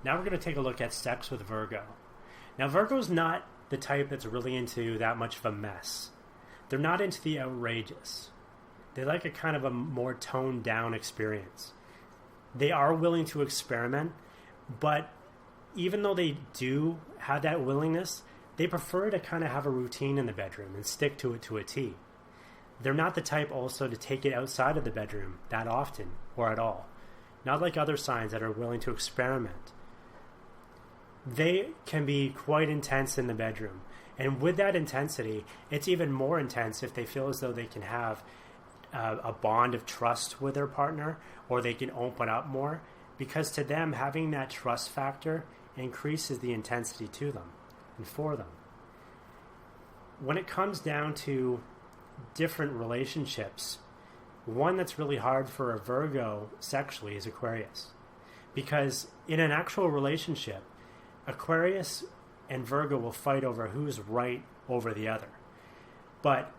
Now we're going to take a look at sex with Virgo. Now Virgo's not the type that's really into that much of a mess. They're not into the outrageous. They like a kind of a more toned down experience. They are willing to experiment, but even though they do have that willingness, they prefer to kind of have a routine in the bedroom and stick to it to a T. They're not the type also to take it outside of the bedroom that often or at all. Not like other signs that are willing to experiment. They can be quite intense in the bedroom. And with that intensity, it's even more intense if they feel as though they can have a bond of trust with their partner, or they can open up more, because to them, having that trust factor increases the intensity to them and for them. When it comes down to different relationships, one that's really hard for a Virgo sexually is Aquarius. Because in an actual relationship, Aquarius and Virgo will fight over who's right over the other. But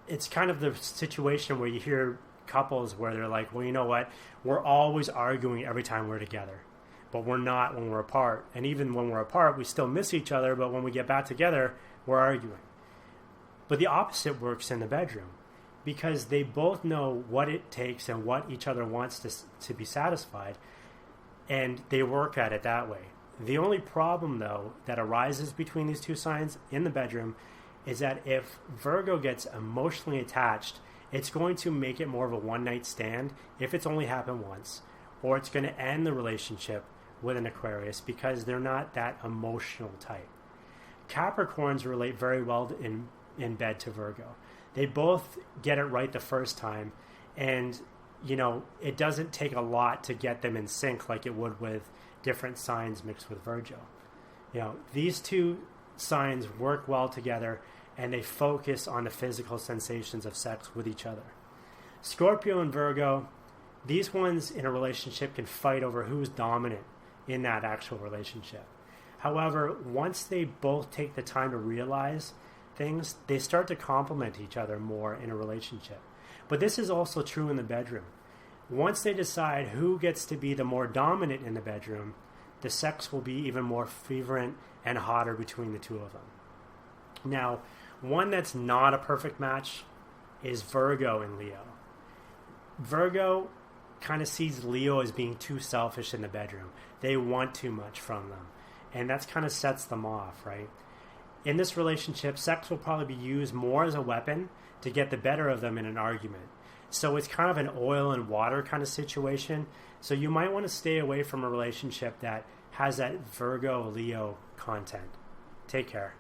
it's kind of the situation where you hear couples where they're like, well, you know what? We're always arguing every time we're together, but we're not when we're apart. And even when we're apart, we still miss each other, but when we get back together, we're arguing. But the opposite works in the bedroom, because they both know what it takes and what each other wants to be satisfied, and they work at it that way. The only problem, though, that arises between these two signs in the bedroom is that if Virgo gets emotionally attached, it's going to make it more of a one-night stand if it's only happened once, or it's going to end the relationship with an Aquarius because they're not that emotional type. Capricorns relate very well in bed to Virgo. They both get it right the first time, and it doesn't take a lot to get them in sync like it would with different signs mixed with Virgo. These two signs work well together, and they focus on the physical sensations of sex with each other. Scorpio and Virgo, these ones in a relationship can fight over who's dominant in that actual relationship. However, once they both take the time to realize things, they start to complement each other more in a relationship. But this is also true in the bedroom. Once they decide who gets to be the more dominant in the bedroom, the sex will be even more fervent and hotter between the two of them. Now, one that's not a perfect match is Virgo and Leo. Virgo kind of sees Leo as being too selfish in the bedroom. They want too much from them, and that kind of sets them off, right? In this relationship, sex will probably be used more as a weapon to get the better of them in an argument. So it's kind of an oil and water kind of situation. So you might want to stay away from a relationship that has that Virgo-Leo content. Take care.